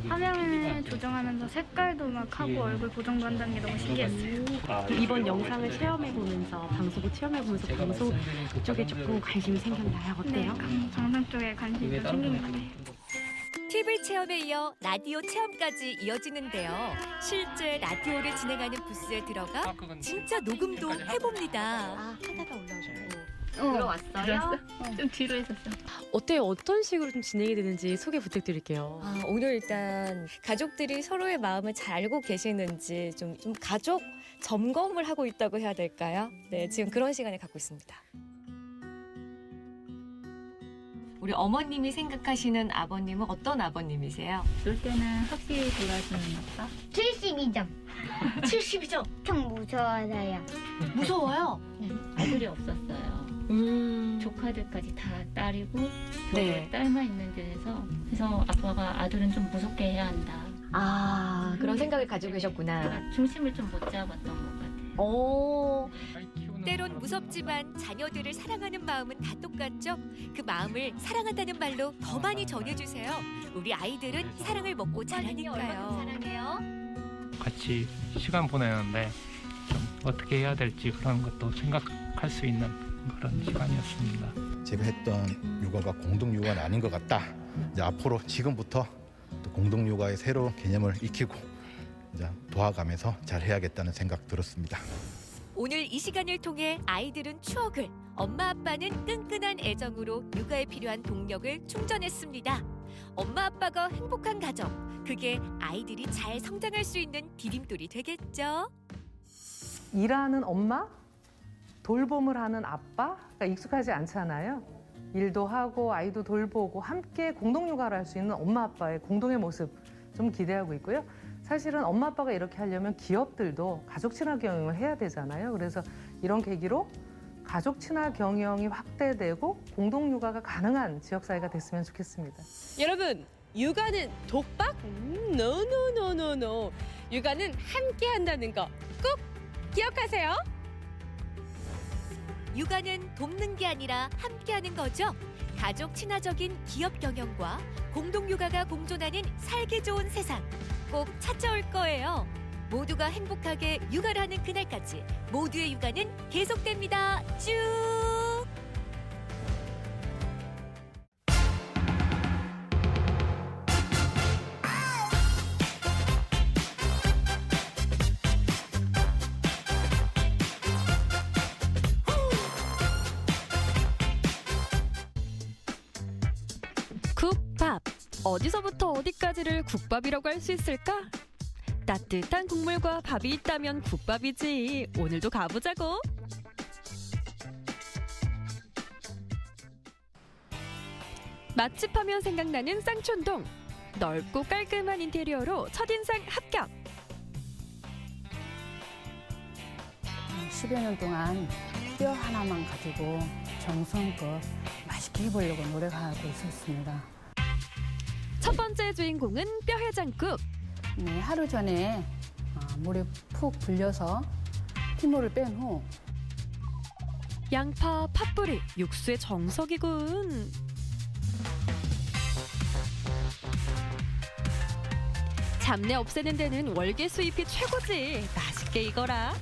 Speaker 2: 화면을 조정하면서 색깔도 막 하고 얼굴 고정도 한다는 게 너무 신기했어요.
Speaker 22: 이번 영상을 체험해보면서 방송을 체험해보면서 방송 쪽에 조금 관심이 생겼나요? 어때요?
Speaker 2: 네, 방송 쪽에 관심이 좀 생긴 것 같아요.
Speaker 21: TV 체험에 이어 라디오 체험까지 이어지는데요. 실제 라디오를 진행하는 부스에 들어가 진짜 녹음도 해봅니다.
Speaker 22: 하다가 올라오셨고.
Speaker 2: 들어왔어요? 좀 뒤로 있었어.
Speaker 22: 어때요? 어떤 식으로 좀 진행이 되는지 소개 부탁드릴게요.
Speaker 8: 오늘 일단 가족들이 서로의 마음을 잘 알고 계시는지 좀 가족 점검을 하고 있다고 해야 될까요? 네, 지금 그런 시간을 갖고 있습니다.
Speaker 21: 우리 어머님이 생각하시는 아버님은 어떤 아버님이세요?
Speaker 2: 놀 때는 확실히 골라주는 아빠.
Speaker 11: 72점.
Speaker 21: 72점.
Speaker 11: 엄청 무서워서요.
Speaker 21: 무서워요?
Speaker 2: 네, 아들이 없었어요. 조카들까지 다 딸이고
Speaker 21: 네.
Speaker 2: 저도 딸만 있는 데서 그래서 아빠가 아들은 좀 무섭게 해야 한다.
Speaker 21: 그런 생각을 가지고 계셨구나.
Speaker 2: 그러니까 중심을 좀 못 잡았던 것 같아요.
Speaker 21: 때론 무섭지만 자녀들을 사랑하는 마음은 다 똑같죠? 그 마음을 사랑한다는 말로 더 많이 전해주세요. 우리 아이들은 사랑을 먹고 자라니까요. 사랑해요.
Speaker 14: 같이 시간 보내는데 좀 어떻게 해야 될지 그런 것도 생각할 수 있는 그런 시간이었습니다.
Speaker 28: 제가 했던 육아가 공동육아는 아닌 것 같다. 이제 앞으로 지금부터 또 공동육아의 새로운 개념을 익히고 이제 도와가면서 잘 해야겠다는 생각 들었습니다.
Speaker 21: 오늘 이 시간을 통해 아이들은 추억을, 엄마 아빠는 끈끈한 애정으로 육아에 필요한 동력을 충전했습니다. 엄마 아빠가 행복한 가정, 그게 아이들이 잘 성장할 수 있는 디딤돌이 되겠죠.
Speaker 25: 일하는 엄마, 돌봄을 하는 아빠가 익숙하지 않잖아요. 일도 하고 아이도 돌보고 함께 공동육아를 할 수 있는 엄마 아빠의 공동의 모습 좀 기대하고 있고요. 사실은 엄마 아빠가 이렇게 하려면 기업들도 가족 친화 경영을 해야 되잖아요. 그래서 이런 계기로 가족 친화 경영이 확대되고 공동육아가 가능한 지역사회가 됐으면 좋겠습니다.
Speaker 22: 여러분, 육아는 독박? 노노노노노. 육아는 함께 한다는 거 꼭 기억하세요.
Speaker 21: 육아는 돕는 게 아니라 함께하는 거죠. 가족 친화적인 기업 경영과 공동육아가 공존하는 살기 좋은 세상 꼭 찾아올 거예요. 모두가 행복하게 육아를 하는 그날까지 모두의 육아는 계속됩니다. 쭉!
Speaker 6: 국밥. 어디서부터 어디까지를 국밥이라고 할 수 있을까? 따뜻한 국물과 밥이 있다면 국밥이지. 오늘도 가보자고. 맛집 하면 생각나는 쌍촌동. 넓고 깔끔한 인테리어로 첫인상 합격.
Speaker 10: 10여 년 동안 뼈 하나만 가지고 정성껏 맛있게 해보려고 노력하고 있었습니다.
Speaker 6: 첫 번째 주인공은 뼈해장국.
Speaker 10: 네, 하루 전에 물에 푹 불려서 피물을 뺀 후
Speaker 6: 양파, 팥뿌리, 육수의 정석이군. 잡내 없애는 데는 월계 수잎이 최고지. 맛있게 익어라.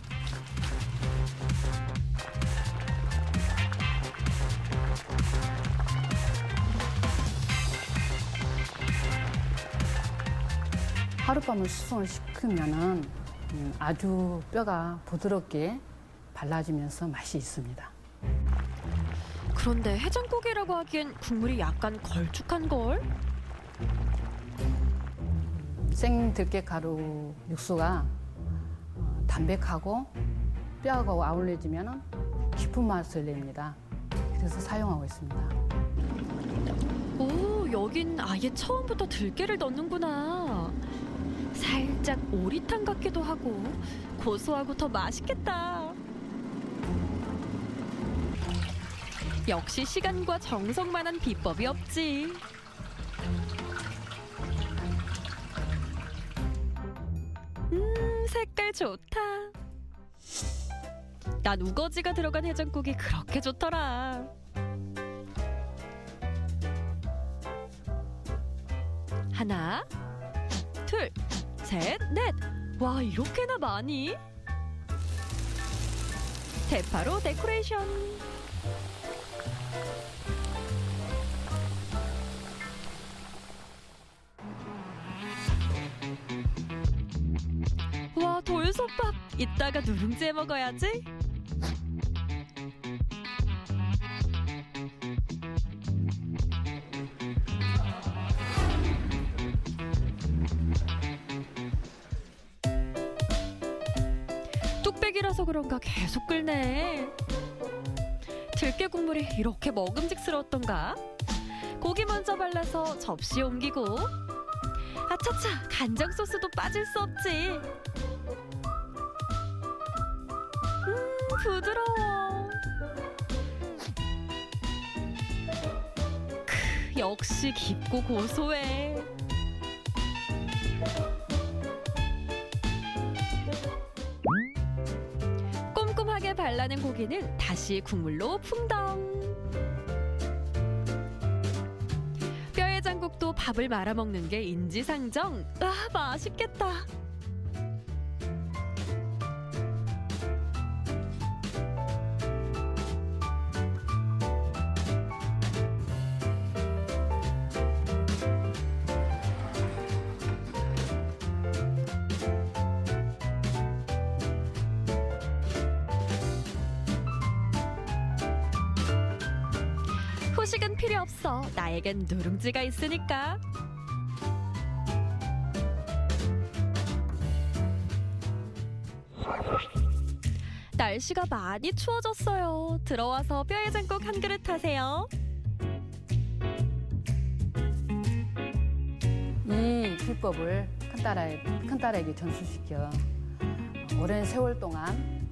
Speaker 10: 하룻밤을 숙성을 시키면은 아주 뼈가 부드럽게 발라지면서 맛이 있습니다.
Speaker 6: 그런데 해장국이라고 하기엔 국물이 약간 걸쭉한걸?
Speaker 10: 생 들깨가루 육수가 담백하고 뼈하고 아울러지면 깊은 맛을 냅니다. 그래서 사용하고 있습니다.
Speaker 6: 오, 여긴 아예 처음부터 들깨를 넣는구나. 살짝 오리탕 같기도 하고 고소하고 더 맛있겠다. 역시 시간과 정성만한 비법이 없지. 색깔 좋다. 난 우거지가 들어간 해장국이 그렇게 좋더라. 하나, 둘, 셋, 넷. 와, 이렇게나 많이? 대파로 데코레이션. 와, 돌솥밥. 이따가 누룽지에 먹어야지. 뚝배기라서 그런가 계속 끓네. 들깨 국물이 이렇게 먹음직스러웠던가? 고기 먼저 발라서 접시에 옮기고, 아차차, 간장 소스도 빠질 수 없지. 부드러워. 역시 깊고 고소해. 꼼꼼하게 발라낸 고기는 다시 국물로 풍덩. 뼈해장국도 밥을 말아 먹는 게 인지상정. 아, 맛있겠다. 후식은 필요 없어. 나에겐 누룽지가 있으니까. 날씨가 많이 추워졌어요. 들어와서 뼈해장국 한 그릇 하세요.
Speaker 10: 이 비법을 큰딸에게 전수시켜 오랜 세월 동안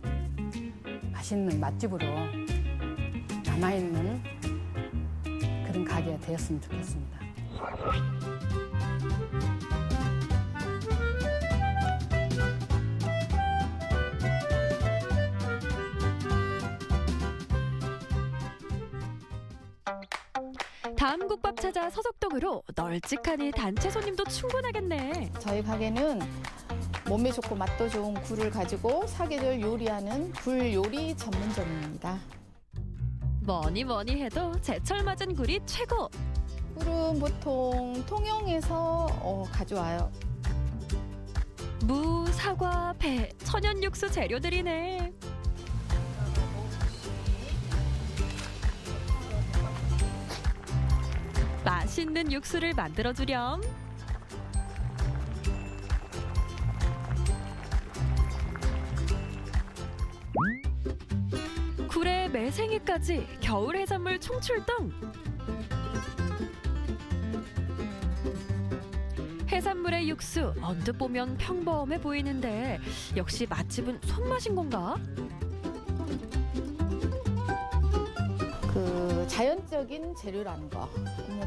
Speaker 10: 맛있는 맛집으로 남아있는 그런 가게가 되었으면 좋겠습니다.
Speaker 6: 다음 국밥 찾아 서석동으로. 널찍하니 단체 손님도 충분하겠네.
Speaker 12: 저희 가게는 몸에 좋고 맛도 좋은 굴을 가지고 사계절 요리하는 굴 요리 전문점입니다.
Speaker 6: 뭐니 해도 제철 맞은 굴이 최고.
Speaker 12: 굴은 보통 통영에서 가져와요.
Speaker 6: 무, 사과, 배, 천연 육수 재료들이네. 맛이 맛있는 육수를 만들어주렴. 굴에 매생이까지 겨울 해산물 총출동. 해산물의 육수 언뜻 보면 평범해 보이는데 역시 맛집은 손맛인 건가?
Speaker 12: 그 자연적인 재료라는 거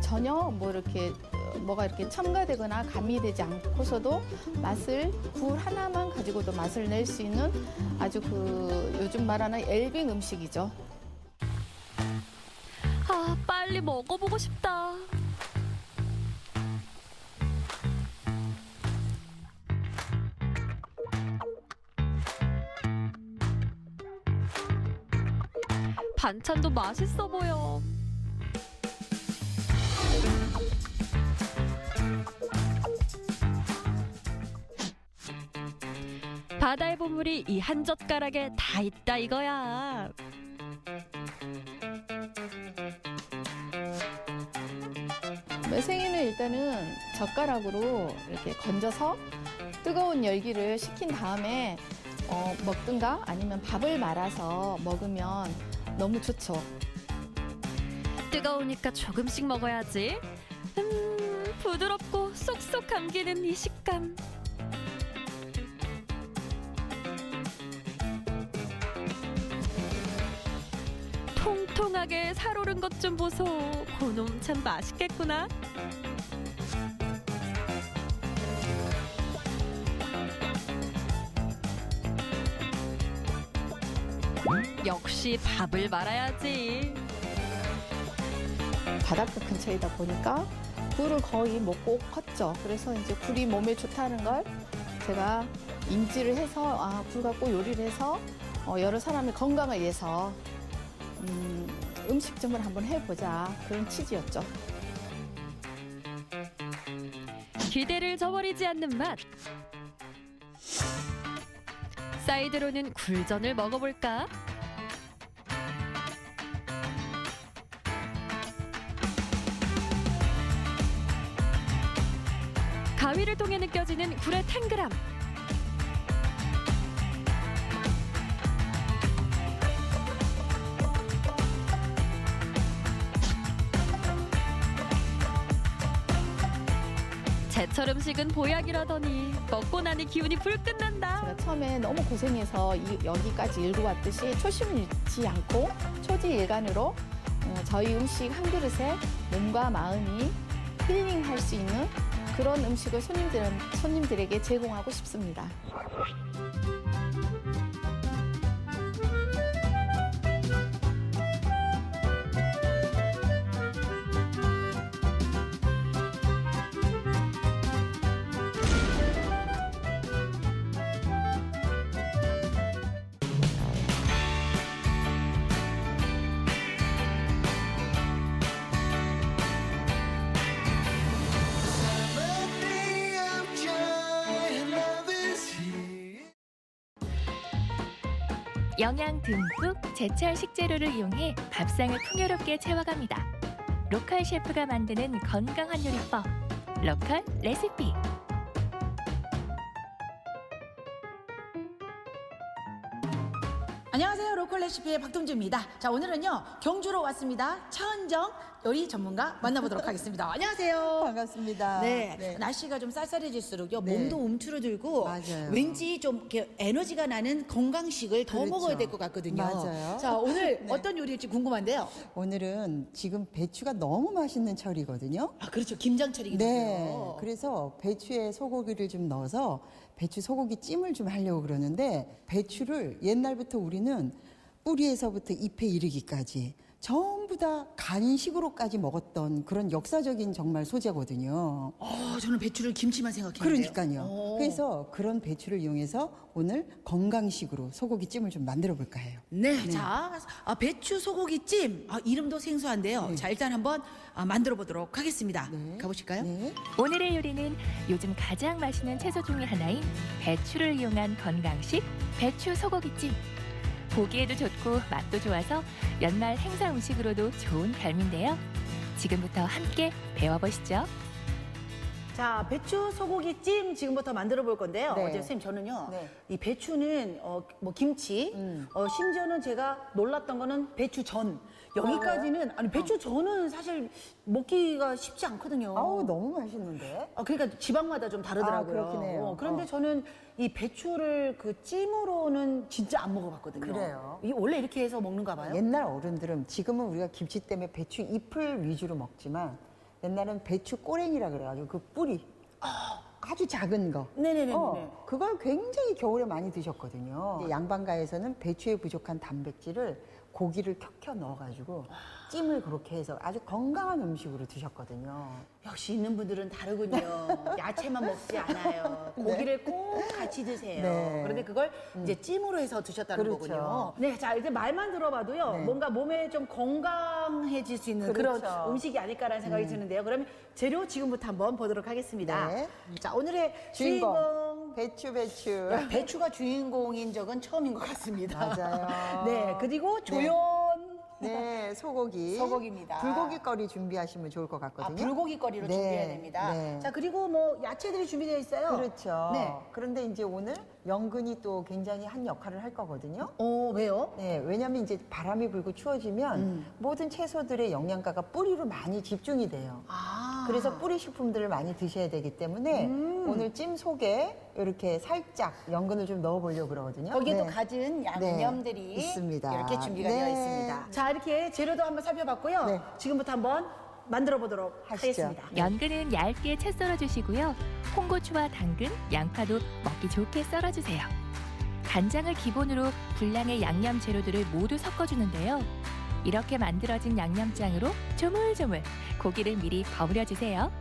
Speaker 12: 전혀 뭐 이렇게 뭐가 이렇게 첨가되거나 가미되지 않고서도 맛을 굴 하나만 가지고도 맛을 낼 수 있는 아주 그 요즘 말하는 엘빙 음식이죠.
Speaker 6: 아, 빨리 먹어보고 싶다. 반찬도 맛있어 보여. 바다의 보물이 이 한 젓가락에 다 있다 이거야.
Speaker 12: 매생이는 일단은 젓가락으로 이렇게 건져서 뜨거운 열기를 식힌 다음에 먹든가 아니면 밥을 말아서 먹으면 너무 좋죠.
Speaker 6: 뜨거우니까 조금씩 먹어야지. 부드럽고 쏙쏙 감기는 이 식감. 통통하게 살오른 것 좀 보소. 고놈 참 맛있겠구나. 역시 밥을 말아야지.
Speaker 12: 바닷가 근처이다 보니까 굴을 거의 먹고 컸죠. 그래서 이제 굴이 몸에 좋다는 걸 제가 인지를 해서 굴 갖고 요리를 해서 여러 사람의 건강을 위해서 음식점을 한번 해보자 그런 취지였죠.
Speaker 6: 기대를 저버리지 않는 맛. 사이드로는 굴전을 먹어볼까? 가위를 통해 느껴지는 굴의 탱글함. 제철 음식은 보약이라더니 먹고 나니 기운이 불끈 난다.
Speaker 12: 제가 처음에 너무 고생해서 여기까지 일고 왔듯이 초심을 잃지 않고 초지일간으로 저희 음식 한 그릇에 몸과 마음이 힐링할 수 있는 그런 음식을 손님들에게 제공하고 싶습니다.
Speaker 9: 영양 듬뿍 제철 식재료를 이용해 밥상을 풍요롭게 채워갑니다. 로컬 셰프가 만드는 건강한 요리법, 로컬 레시피.
Speaker 13: 안녕하세요. 로컬 레시피의 박동주입니다. 자, 오늘은요 경주로 왔습니다. 차은정 요리 전문가 만나보도록 하겠습니다. 안녕하세요.
Speaker 15: 반갑습니다.
Speaker 13: 네. 날씨가 좀 쌀쌀해질수록요
Speaker 15: 네.
Speaker 13: 몸도 움츠러들고
Speaker 15: 맞아요.
Speaker 13: 왠지 좀 이렇게 에너지가 나는 건강식을 더
Speaker 15: 그렇죠.
Speaker 13: 먹어야 될 것 같거든요.
Speaker 15: 맞아요.
Speaker 13: 자, 오늘
Speaker 15: 네.
Speaker 13: 어떤 요리일지 궁금한데요.
Speaker 15: 오늘은 지금 배추가 너무 맛있는 철이거든요.
Speaker 13: 아, 그렇죠. 김장철이기도
Speaker 15: 네.
Speaker 13: 하고요.
Speaker 15: 그래서 배추에 소고기를 좀 넣어서 배추 소고기 찜을 좀 하려고 그러는데 배추를 옛날부터 우리는 뿌리에서부터 잎에 이르기까지 전부 다 간식으로까지 먹었던 그런 역사적인 정말 소재거든요.
Speaker 13: 저는 배추를 김치만 생각했는데요.
Speaker 15: 그러니까요. 그래서 그런 배추를 이용해서 오늘 건강식으로 소고기 찜을 좀 만들어 볼까 해요.
Speaker 13: 네, 자, 배추 소고기찜. 이름도 생소한데요.
Speaker 15: 네.
Speaker 13: 자, 일단 한번 만들어 보도록 하겠습니다. 가보실까요?
Speaker 15: 네.
Speaker 9: 오늘의 요리는 요즘 가장 맛있는 채소 중에 하나인 배추를 이용한 건강식 배추 소고기찜. 보기에도 좋고 맛도 좋아서 연말 행사 음식으로도 좋은 별미인데요. 지금부터 함께 배워보시죠.
Speaker 13: 자, 배추 소고기 찜 지금부터 만들어 볼 건데요.
Speaker 15: 네.
Speaker 13: 어제 선생님 저는요.
Speaker 15: 네.
Speaker 13: 이 배추는 뭐 김치, 심지어는 제가 놀랐던 거는 배추전. 여기까지는 아니 배추전은 사실 먹기가 쉽지 않거든요.
Speaker 15: 아우 너무 맛있는데.
Speaker 13: 그러니까 지방마다 좀 다르더라고요.
Speaker 15: 그렇긴 해요.
Speaker 13: 그런데 저는 이 배추를 그 찜으로는 진짜 안 먹어봤거든요.
Speaker 15: 그래요.
Speaker 13: 이게 원래 이렇게 해서 먹는가 봐요?
Speaker 15: 옛날 어른들은 지금은 우리가 김치 때문에 배추 잎을 위주로 먹지만 옛날엔 배추 꼬랭이라 그래가지고 그 뿌리 아주 작은 거.
Speaker 13: 네네네.
Speaker 15: 그걸 굉장히 겨울에 많이 드셨거든요. 양반가에서는 배추에 부족한 단백질을 고기를 켜켜 넣어가지고 찜을 그렇게 해서 아주 건강한 음식으로 드셨거든요.
Speaker 13: 역시 있는 분들은 다르군요. 야채만 먹지 않아요. 고기를 꼭 같이 드세요.
Speaker 15: 네.
Speaker 13: 그런데 그걸 이제 찜으로 해서 드셨다는
Speaker 15: 그렇죠.
Speaker 13: 거군요. 네, 자 이제 말만 들어봐도요.
Speaker 15: 네.
Speaker 13: 뭔가 몸에 좀 건강해질 수 있는 그런
Speaker 15: 그렇죠.
Speaker 13: 음식이 아닐까라는 생각이 드는데요. 그러면 재료 지금부터 한번 보도록 하겠습니다.
Speaker 15: 네.
Speaker 13: 자 오늘의 주인공.
Speaker 15: 배추.
Speaker 13: 배추가 주인공인 적은 처음인 것 같습니다.
Speaker 15: 맞아요.
Speaker 13: 네, 그리고 조연.
Speaker 15: 네, 소고기.
Speaker 13: 소고기입니다.
Speaker 15: 불고기거리 준비하시면 좋을 것 같거든요.
Speaker 13: 불고기거리로
Speaker 15: 네,
Speaker 13: 준비해야 됩니다.
Speaker 15: 네.
Speaker 13: 자 그리고 뭐 야채들이 준비되어 있어요.
Speaker 15: 그렇죠.
Speaker 13: 네.
Speaker 15: 그런데 이제 오늘 연근이 또 굉장히 한 역할을 할 거거든요.
Speaker 13: 왜요?
Speaker 15: 네, 왜냐하면 이제 바람이 불고 추워지면 모든 채소들의 영양가가 뿌리로 많이 집중이 돼요. 그래서 뿌리 식품들을 많이 드셔야 되기 때문에 오늘 찜 속에 이렇게 살짝 연근을 좀 넣어보려고 그러거든요.
Speaker 13: 거기에 또
Speaker 15: 네.
Speaker 13: 가진 양념들이
Speaker 15: 네, 있습니다.
Speaker 13: 이렇게 준비가
Speaker 15: 네.
Speaker 13: 되어 있습니다. 자 이렇게 재료도 한번 살펴봤고요. 지금부터 한번 만들어 보도록 하겠습니다.
Speaker 9: 연근은 얇게 채 썰어주시고요. 홍고추와 당근, 양파도 먹기 좋게 썰어주세요. 간장을 기본으로 분량의 양념 재료들을 모두 섞어주는데요. 이렇게 만들어진 양념장으로 조물조물 고기를 미리 버무려주세요.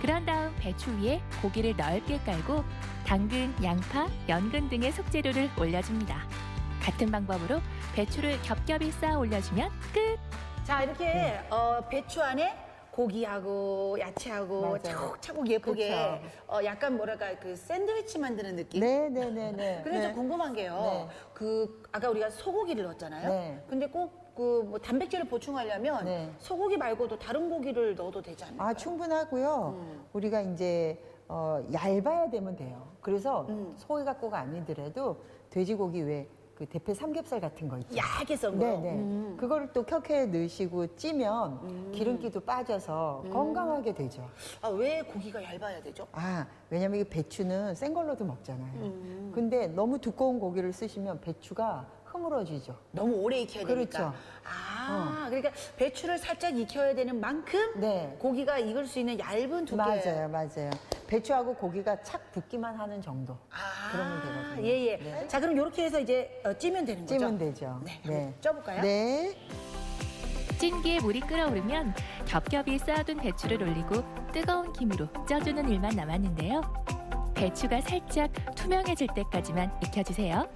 Speaker 9: 그런 다음 배추 위에 고기를 넓게 깔고 당근, 양파, 연근 등의 속재료를 올려줍니다. 같은 방법으로 배추를 겹겹이 쌓아 올려주면 끝!
Speaker 13: 자 이렇게 배추 안에 고기하고 야채하고
Speaker 15: 맞아요.
Speaker 13: 차곡차곡 예쁘게 약간 뭐랄까 그 샌드위치 만드는 느낌?
Speaker 15: 네네네네.
Speaker 13: 근데 좀 궁금한 게요. 그 아까 우리가 소고기를 넣었잖아요.
Speaker 15: 네.
Speaker 13: 근데 꼭 그 뭐 단백질을 보충하려면 소고기 말고도 다른 고기를 넣어도 되지 않나요?
Speaker 15: 충분하고요. 우리가 이제 얇아야 되면 돼요. 그래서 소고기가 꼭 아니더라도 돼지고기 외에 그 대패 삼겹살 같은 거 있죠.
Speaker 13: 얇게 썬 거요?
Speaker 15: 네네. 그거를 또 켜켜에 넣으시고 찌면 기름기도 빠져서 건강하게 되죠.
Speaker 13: 왜 고기가 얇아야 되죠?
Speaker 15: 왜냐면 이 배추는 생 걸로도 먹잖아요. 근데 너무 두꺼운 고기를 쓰시면 배추가 흐물어지죠.
Speaker 13: 너무 오래 익혀야 되니까.
Speaker 15: 그렇죠.
Speaker 13: 그러니까 배추를 살짝 익혀야 되는 만큼 고기가 익을 수 있는 얇은 두께.
Speaker 15: 맞아요. 배추하고 고기가 착 붙기만 하는 정도. 그러면 되거든요.
Speaker 13: 예.
Speaker 15: 네.
Speaker 13: 자, 그럼 이렇게 해서 이제 찌면 되는 거죠?
Speaker 15: 찌면 되죠.
Speaker 13: 네. 쪄볼까요?
Speaker 15: 네.
Speaker 9: 찜기에 물이 끓어오르면 겹겹이 쌓아둔 배추를 올리고 뜨거운 김으로 쪄주는 일만 남았는데요. 배추가 살짝 투명해질 때까지만 익혀주세요.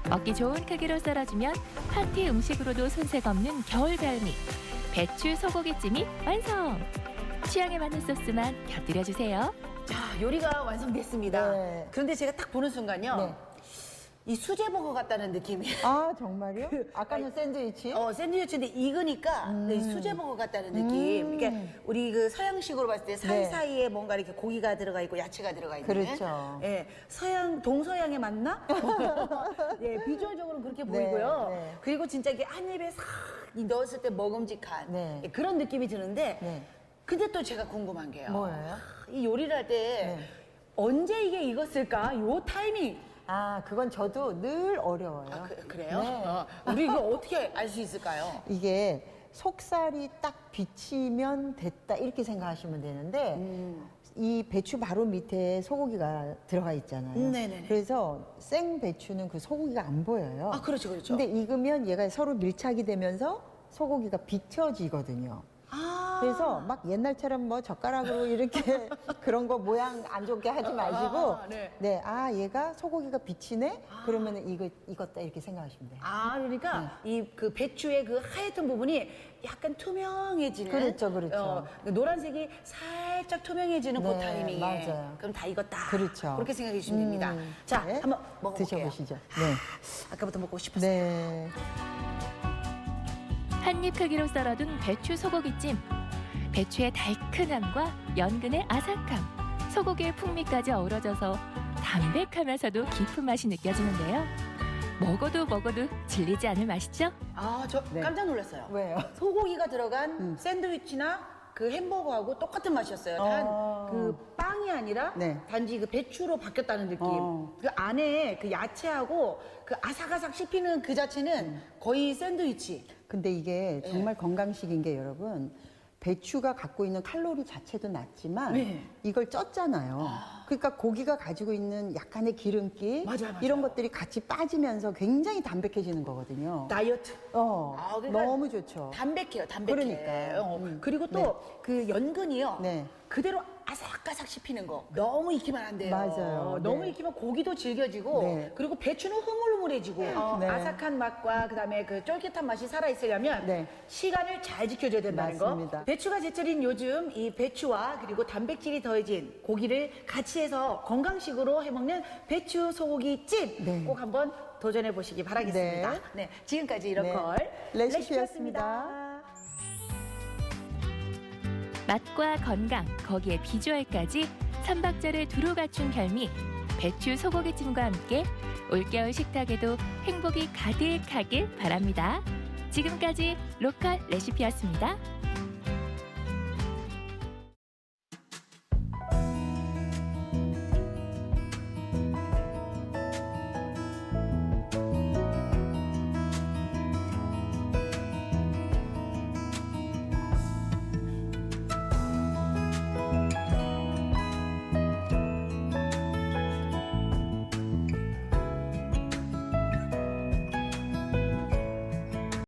Speaker 9: 먹기 좋은 크기로 썰어주면 파티 음식으로도 손색 없는 겨울 별미 배추 소고기찜이 완성! 취향에 맞는 소스만 곁들여주세요.
Speaker 13: 자, 요리가 완성됐습니다. 그런데 제가 딱 보는 순간요. 이 수제버거 같다는 느낌이.
Speaker 15: 정말요? 아까는 샌드위치?
Speaker 13: 샌드위치인데 익으니까 수제버거 같다는 느낌. 그러니까 우리 그 서양식으로 봤을 때 사이사이에 뭔가 이렇게 고기가 들어가 있고 야채가 들어가 있는.
Speaker 15: 그렇죠.
Speaker 13: 예, 동서양의 맞나? 예, 비주얼적으로는 그렇게 보이고요. 그리고 진짜 이게 한 입에 싹 넣었을 때 먹음직한 예, 그런 느낌이 드는데 근데 또 제가 궁금한 게요.
Speaker 15: 뭐예요?
Speaker 13: 이 요리를 할 때 언제 이게 익었을까? 요 타이밍.
Speaker 15: 그건 저도 늘 어려워요.
Speaker 13: 그래요?
Speaker 15: 네.
Speaker 13: 우리 이거 어떻게 알 수 있을까요?
Speaker 15: 이게 속살이 딱 비치면 됐다 이렇게 생각하시면 되는데 이 배추 바로 밑에 소고기가 들어가 있잖아요.
Speaker 13: 네네네.
Speaker 15: 그래서 생 배추는 그 소고기가 안 보여요.
Speaker 13: 그렇죠.
Speaker 15: 근데 익으면 얘가 서로 밀착이 되면서 소고기가 비춰지거든요. 그래서 막 옛날처럼 뭐 젓가락으로 이렇게 그런 거 모양 안 좋게 하지 마시고 얘가 소고기가 비치네? 그러면 익었다 이렇게 생각하시면 돼요.
Speaker 13: 그러니까 이 그 배추의 그 하얗던 부분이 약간 투명해지는.
Speaker 15: 그렇죠.
Speaker 13: 노란색이 살짝 투명해지는 그 타이밍에.
Speaker 15: 맞아요.
Speaker 13: 그럼 다 익었다.
Speaker 15: 그렇죠.
Speaker 13: 그렇게 생각해 주시면 됩니다. 자, 한번 먹어볼게요.
Speaker 15: 드셔보시죠.
Speaker 13: 아까부터 먹고 싶었어요.
Speaker 9: 한 입 크기로 썰어둔 배추 소고기찜. 배추의 달큰함과 연근의 아삭함, 소고기의 풍미까지 어우러져서 담백하면서도 깊은 맛이 느껴지는데요. 먹어도 질리지 않을 맛이죠?
Speaker 13: 아, 저 깜짝 놀랐어요.
Speaker 15: 왜요?
Speaker 13: 소고기가 들어간 샌드위치나 그 햄버거하고 똑같은 맛이었어요. 단 그 빵이 아니라 단지 그 배추로 바뀌었다는 느낌. 그 안에 그 야채하고 그 아삭아삭 씹히는 그 자체는 거의 샌드위치.
Speaker 15: 근데 이게 정말 건강식인 게 여러분, 배추가 갖고 있는 칼로리 자체도 낮지만 이걸 쪘잖아요. 그러니까 고기가 가지고 있는 약간의 기름기 이런 것들이 같이 빠지면서 굉장히 담백해지는 거거든요.
Speaker 13: 다이어트. 그러니까
Speaker 15: 너무 좋죠.
Speaker 13: 담백해요, 담백해.
Speaker 15: 그러니까요.
Speaker 13: 그리고 또 그 연근이요. 그대로 아삭아삭 씹히는 거. 너무 익히면 안 돼요.
Speaker 15: 맞아요.
Speaker 13: 너무 익히면 고기도 질겨지고 그리고 배추는 흐물흐물해지고 아삭한 맛과 그다음에 그 쫄깃한 맛이 살아있으려면 시간을 잘 지켜줘야 된다는
Speaker 15: 맞습니다.
Speaker 13: 거. 배추가 제철인 요즘 이 배추와 그리고 단백질이 더해진 고기를 같이 해서 건강식으로 해먹는 배추 소고기 찜 꼭 한번 도전해 보시기 바라겠습니다. 지금까지 이런걸 레시피였습니다.
Speaker 9: 맛과 건강, 거기에 비주얼까지 3박자를 두루 갖춘 별미 배추 소고기찜과 함께 올겨울 식탁에도 행복이 가득하길 바랍니다. 지금까지 로컬 레시피였습니다.